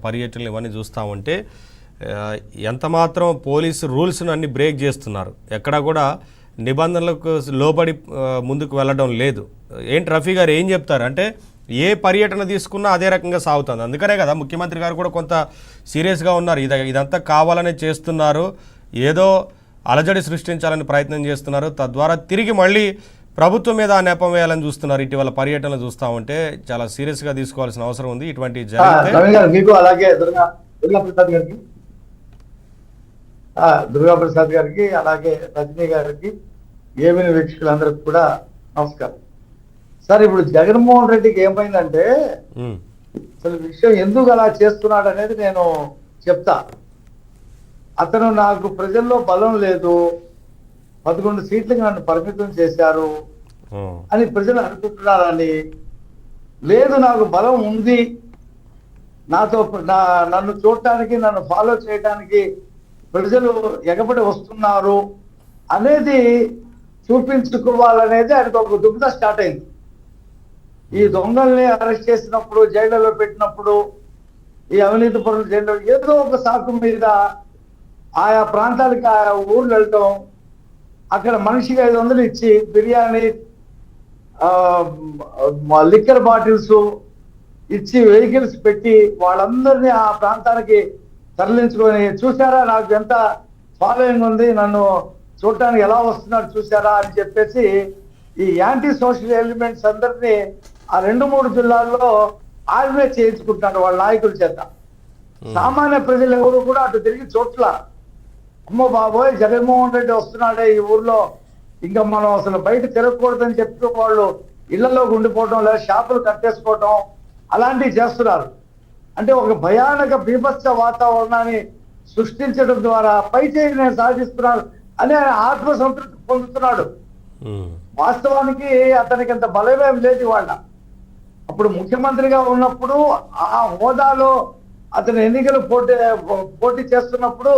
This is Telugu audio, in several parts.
పర్యటనలు ఇవన్నీ చూస్తూ ఉంటే ఎంత మాత్రం పోలీసు రూల్స్ను అన్ని బ్రేక్ చేస్తున్నారు. ఎక్కడ కూడా నిబంధనలకు లోబడి ముందుకు వెళ్ళడం లేదు. ఏంటి రఫీ గారు ఏం చెప్తారు? అంటే ఏ పర్యటన తీసుకున్నా అదే రకంగా సాగుతుంది. అందుకనే కదా ముఖ్యమంత్రి గారు కూడా కొంత సీరియస్గా ఉన్నారు. ఇదంతా కావాలనే చేస్తున్నారు, ఏదో అలజడి సృష్టించాలని ప్రయత్నం చేస్తున్నారు, తద్వారా తిరిగి మళ్ళీ ప్రభుత్వం మీద ఆ నెపం వేయాలని చూస్తున్నారు. ఇటీవల పర్యటనలు చూస్తూ ఉంటే చాలా సీరియస్గా తీసుకోవాల్సిన అవసరం ఉంది. ఇటువంటి దుర్గా ప్రసాద్ గారికి అలాగే రజనీ గారికి ఏమైనా వీక్షకులందరికి కూడా నమస్కారం. సార్, ఇప్పుడు జగన్మోహన్ రెడ్డికి ఏమైందంటే అసలు విషయం ఎందుకు అలా చేస్తున్నాడు అనేది నేను చెప్తా. అతను నాకు ప్రజల్లో బలం లేదు, 11 సీట్లకు నన్ను పరిమితం చేశారు అని ప్రజలు అనుకుంటున్నారని, లేదు నాకు బలం ఉంది, నన్ను చూడటానికి నన్ను ఫాలో చేయడానికి ప్రజలు ఎగబడి వస్తున్నారు అనేది చూపించుకోవాలనేది ఆయనకు ఒక దుగ్ధ స్టార్ట్ అయింది. ఈ దొంగల్ని అరెస్ట్ చేసినప్పుడు, జైళ్లలో పెట్టినప్పుడు, ఈ అవినీతి పరులు జైల్లో ఏదో ఒక సాకు మీద ఆయా ప్రాంతాలకి ఆయా ఊర్లు వెళ్ళటం, అక్కడ మనిషికి 500 ఇచ్చి బిర్యానీ, లిక్కర్ బాటిల్స్ ఇచ్చి వెహికల్స్ పెట్టి వాళ్ళందరినీ ఆ ప్రాంతానికి తరలించుకొని, చూసారా నాకు ఎంత ఫాలోయింగ్ ఉంది, నన్ను చూడటానికి ఎలా వస్తున్నారు చూసారా అని చెప్పేసి ఈ యాంటీ సోషల్ ఎలిమెంట్స్ అందరినీ ఆ 2-3 జిల్లాల్లో ఆయనే చేయించుకుంటున్నాడు వాళ్ళ నాయకుల చేత. సామాన్య ప్రజలు ఎవరు కూడా అటు తిరిగి చోట్ల అమ్మో బాబోయ్ జగన్మోహన్ రెడ్డి వస్తున్నాడే ఈ ఊర్లో, ఇంకా మనం అసలు బయట తిరగకూడదని చెప్పి వాళ్ళు ఇళ్లలో ఉండిపోవడం, లేదా షాపులు కట్టేసుకోవటం అలాంటివి చేస్తున్నారు. అంటే ఒక భయానక బీభత్స వాతావరణాన్ని సృష్టించడం ద్వారా పై చేయి నేను సాధిస్తున్నాను అని ఆయన ఆత్మసంతృప్తి పొందుతున్నాడు. వాస్తవానికి అతనికి అంత బలమేం లేదు వాళ్ళ. అప్పుడు ముఖ్యమంత్రిగా ఉన్నప్పుడు ఆ హోదాలో అతను ఎన్నికలు పోటీ చేస్తున్నప్పుడు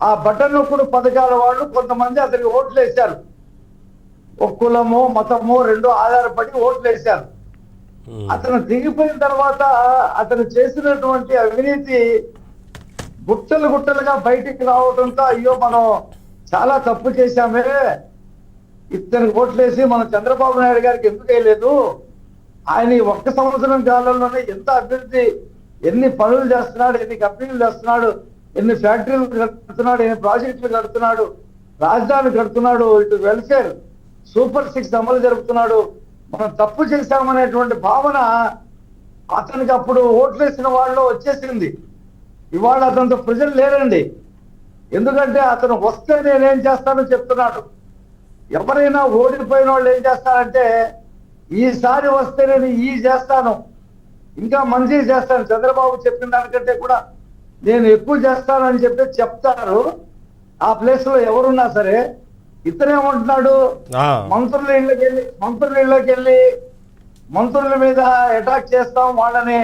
ఆ బటన్ నొక్కుడు పథకాల వాళ్ళు కొంతమంది అతనికి ఓట్లు వేశారు. ఒక కులము మతము రెండు ఆధారపడి ఓట్లు వేశారు. అతను దిగిపోయిన తర్వాత అతను చేసినటువంటి అవినీతి గుట్టలు గుట్టలుగా బయటికి రావడంతో అయ్యో మనం చాలా తప్పు చేశామే, ఇతనికి ఓట్లేసి మనం చంద్రబాబు నాయుడు గారికి ఎందుకు వేయలేదు, ఆయన 1 సంవత్సరం కాలంలోనే ఎంత అభివృద్ధి, ఎన్ని పనులు చేస్తున్నాడు, ఎన్ని కంపెనీలు చేస్తున్నాడు, ఎన్ని ఫ్యాక్టరీలు కడుతున్నాడు, ఎన్ని ప్రాజెక్టులు కడుతున్నాడు, రాజధాని కడుతున్నాడు, ఇటు వెల్ఫేర్ సూపర్ 6 అమలు జరుపుతున్నాడు, మనం తప్పు చేశామనేటువంటి భావన అతనికి అప్పుడు ఓట్లేసిన వాళ్ళు వచ్చేసింది. ఇవాళ అతనితో ప్రజలు లేరండి. ఎందుకంటే అతను వస్తే నేనేం చేస్తానో చెప్తున్నాడు. ఎవరైనా ఓడిపోయిన వాళ్ళు ఏం చేస్తారంటే ఈసారి వస్తే నేను చేస్తాను, ఇంకా మంచి చేస్తాను, చంద్రబాబు చెప్పిన దానికంటే కూడా నేను ఎక్కువ చేస్తాను అని చెప్పి చెప్తారు. ఆ ప్లేస్ లో ఎవరున్నా సరే ఇతనేమంటున్నాడు, మంత్రుల ఇళ్ళకి వెళ్ళి మంత్రుల మీద అటాక్ చేస్తాం, వాళ్ళని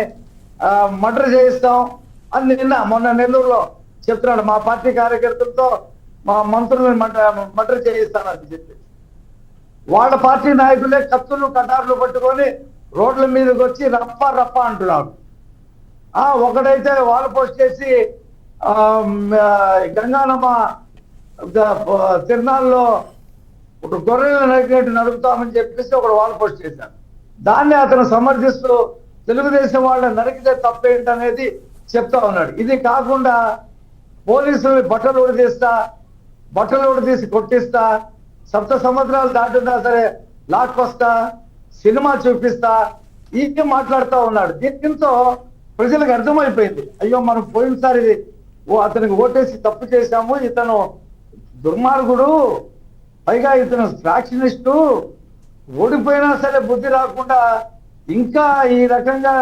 మర్డర్ చేయిస్తాం అని మొన్న నెల్లూరులో చెప్తున్నాడు. మా పార్టీ కార్యకర్తలతో మా మంత్రులను మర్డర్ చేయిస్తానని చెప్పి వాళ్ళ పార్టీ నాయకులే కత్తులు కటార్లు పట్టుకొని రోడ్ల మీదకి వచ్చి రప్ప రప్ప అంటున్నాడు. ఒకడైతే వాళ్ళు పోస్ట్ చేసి గంగానమ్మ తిరునాళ్ళలో ఒక గొర్రెలు నరికినట్టు నడుపుతామని చెప్పేసి ఒకడు వాళ్ళు పోస్ట్ చేశారు. దాన్ని అతను సమర్థిస్తూ తెలుగుదేశం వాళ్ళని నరికితే తప్పేంటనేది చెప్తా ఉన్నాడు. ఇది కాకుండా పోలీసులు బట్టలు ఉడదీసి కొట్టిస్తా, 7 సంవత్సరాలు దాటున్నా సరే లాక్కొస్తా, సినిమా చూపిస్తా, ఇది మాట్లాడుతూ ఉన్నాడు. దీంతో ప్రజలకు అర్థమైపోయింది, అయ్యో మనం పోయినసారి అతనికి ఓటేసి తప్పు చేశాము, ఇతను దుర్మార్గుడు, పైగా ఇతను ఫ్యాక్షనిస్టు, ఓడిపోయినా సరే బుద్ధి రాకుండా ఇంకా ఈ రకంగా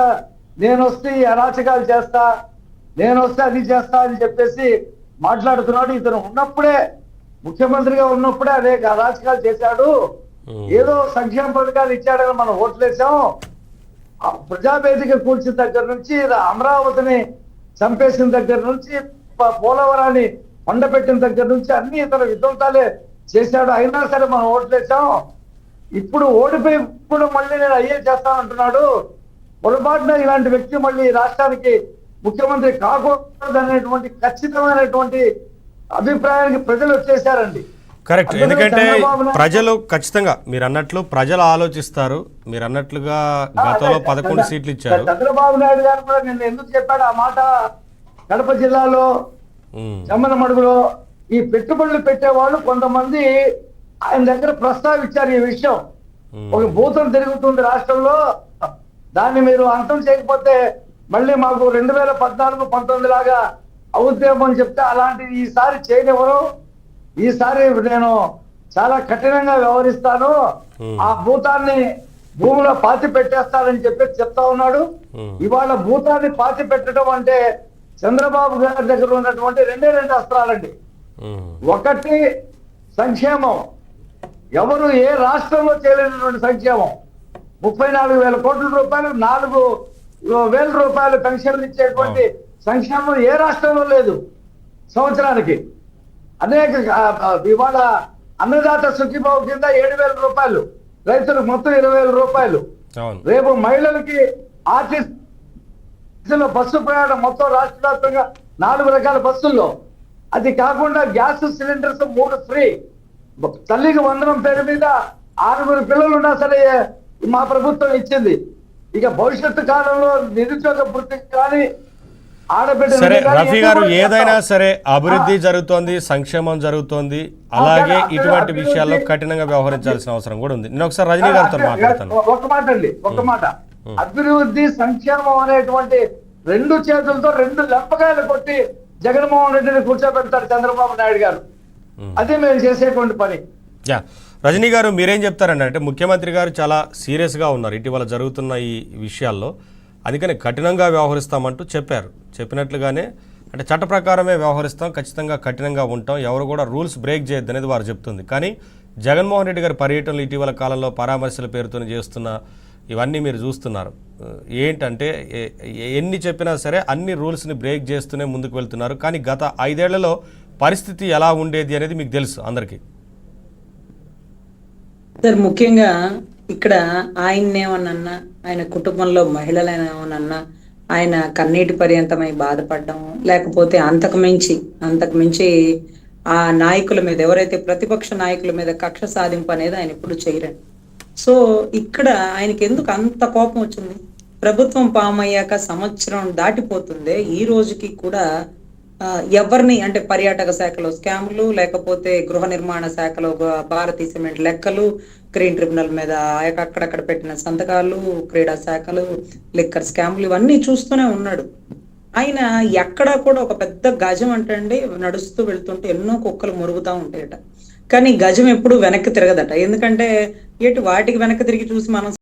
నేను వస్తే అరాచకాలు చేస్తా, నేను వస్తే అది చేస్తా అని చెప్పేసి మాట్లాడుతున్నాడు. ఇతను ఉన్నప్పుడే ముఖ్యమంత్రిగా ఉన్నప్పుడే అనేక అరాచకాలు చేశాడు, ఏదో సంక్షేమ పథకాలు ఇచ్చాడని మనం ఓట్లేసాం, ప్రజావేదిక కూల్చిన దగ్గర నుంచి, అమరావతిని చంపేసిన దగ్గర నుంచి, పోలవరాన్ని కొండపెట్టిన దగ్గర నుంచి అన్ని ఇతర విధ్వంసాలే చేశాడు, అయినా సరే మనం ఓట్లేసాం, ఇప్పుడు ఓడిపోయి కూడా మళ్ళీ నేను అయ్యే చేస్తానంటున్నాడు. పొరపాటున ఇలాంటి వ్యక్తి మళ్ళీ రాష్ట్రానికి ముఖ్యమంత్రి కాకూడదు అనేటువంటి ఖచ్చితమైనటువంటి అభిప్రాయానికి ప్రజలు వచ్చేసారండి. కరెక్ట్. అందుకనే ఎందుకంటే చంద్రబాబు నాయుడు- ప్రజలు ఖచ్చితంగా మీరు అన్నట్లు ప్రజలు ఆలోచిస్తారు. మీరు అన్నట్లుగా గతంలో 11 సీట్లు ఇచ్చారు. చంద్రబాబు నాయుడు గారు కూడా నిన్న ఎందుకు చెప్పాడు ఆ మాట, కడప జిల్లాలో ఉమ్, చెమ్మనమడుగులో ఈ పెట్టుబడులు పెట్టేవాళ్ళు కొంతమంది ఆయన దగ్గర ప్రస్తావించారు ఈ విషయం. ఉమ్, ఒక భూతం తిరుగుతుంది రాష్ట్రంలో, దాన్ని మీరు అంతం చేయకపోతే మళ్ళీ మాకు 2014-19 లాగా అవుద్దేమో అని చెప్తే అలాంటిది ఈసారి చేయనివ్వరు, ఈసారి నేను చాలా కఠినంగా వ్యవహరిస్తాను, ఆ భూతాన్ని భూమిలో పాతి పెట్టేస్తానని చెప్పి చెప్తా ఉన్నాడు. ఇవాళ భూతాన్ని పాతి పెట్టడం అంటే చంద్రబాబు గారి దగ్గర ఉన్నటువంటి రెండు అస్త్రాలండి. ఉమ్, ఒకటి సంక్షేమం, ఎవరు ఏ రాష్ట్రంలో చేయలేనటువంటి సంక్షేమం. 34,000 కోట్ల రూపాయలు, 4,000 రూపాయలు పెన్షన్లు ఇచ్చేటువంటి సంక్షేమం ఏ రాష్ట్రంలో లేదు సంవత్సరానికి. అనేక ఇవాళ అన్నదాత సుఖీభావ కింద 7,000 రూపాయలు, రైతులకు మొత్తం 20,000 రూపాయలు. అవును. రేపు మహిళలకి ఆర్టీసీలో బస్సు ప్రయాణం మొత్తం రాష్ట్ర వ్యాప్తంగా 4 రకాల బస్సుల్లో. అది కాకుండా గ్యాస్ సిలిండర్స్ 3 ఫ్రీ. తల్లికి వందనం పేరు మీద 6 పిల్లలు ఉన్నా సరే మా ప్రభుత్వం ఇచ్చింది. ఇక భవిష్యత్తు కాలంలో నిరుద్యోగ వృత్తి కానీ ఆడబిడ్డ సరే రఫీ గారు, ఏదైనా సరే అభివృద్ధి జరుగుతోంది, సంక్షేమం జరుగుతోంది, అలాగే ఇటువంటి విషయాల్లో కఠినంగా వ్యవహరించాల్సిన అవసరం కూడా ఉంది. నేను ఒకసారి రజనీ గారితో మాట్లాడతాను. ఒక మాట అండి, ఒక మాట. అభివృద్ధి సంక్షేమం అనేటువంటి 2 చేతులతో 2 లెంపకాయలు కొట్టి జగన్మోహన్ రెడ్డిని కూర్చోబెడతారు చంద్రబాబు నాయుడు గారు. అదే మేము చేసేటువంటి పని. యా, రజనీ గారు మీరేం చెప్తారండి? అంటే ముఖ్యమంత్రి గారు చాలా సీరియస్గా ఉన్నారు ఇటీవల జరుగుతున్న ఈ విషయాల్లో, అందుకని కఠినంగా వ్యవహరిస్తామంటూ చెప్పారు. చెప్పినట్లుగానే అంటే చట్ట ప్రకారమే వ్యవహరిస్తాం, ఖచ్చితంగా కఠినంగా ఉంటాం, ఎవరు కూడా రూల్స్ బ్రేక్ చేయొద్దు అనేది వారు చెప్తుంది. కానీ జగన్మోహన్ రెడ్డి గారి పర్యటనలు ఇటీవల కాలంలో పరామర్శల పేరుతో చేస్తున్న ఇవన్నీ మీరు చూస్తున్నారు. ఏంటంటే ఎన్ని చెప్పినా సరే అన్ని రూల్స్ని బ్రేక్ చేస్తూనే ముందుకు వెళ్తున్నారు. కానీ గత 5 ఏళ్లలో పరిస్థితి ఎలా ఉండేది అనేది మీకు తెలుసు అందరికీ. సార్, ముఖ్యంగా ఇక్కడ ఆయన్నేమన్నా, ఆయన కుటుంబంలో మహిళలనేమన్నా ఆయన కన్నీటి పర్యంతమై బాధపడడం, లేకపోతే అంతకు మించి ఆ నాయకుల మీద, ఎవరైతే ప్రతిపక్ష నాయకుల మీద కక్ష సాధింపు అనేది ఆయన ఇప్పుడు చేయరండి. సో ఇక్కడ ఆయనకి ఎందుకు అంత కోపం వచ్చింది? ప్రభుత్వం పామయ్యాక సంవత్సరం దాటిపోతుంది, ఈ రోజుకి కూడా ఎవరిని, అంటే పర్యాటక శాఖలో స్కాములు, లేకపోతే గృహ నిర్మాణ శాఖలో భారతీ సిమెంట్ లెక్కలు, గ్రీన్ ట్రిబ్యునల్ మీద అక్కడక్కడ పెట్టిన సంతకాలు, క్రీడా శాఖలు, లిక్కర్ స్కాములు, ఇవన్నీ చూస్తూనే ఉన్నాడు. ఆయన ఎక్కడా కూడా ఒక పెద్ద గజం అంటండి నడుస్తూ వెళ్తుంటే ఎన్నో కుక్కలు మురుగుతూ ఉంటాయట, కానీ గజం ఎప్పుడు వెనక్కి తిరగదట. ఎందుకంటే వాటికి వెనక్కి తిరిగి చూసి మనం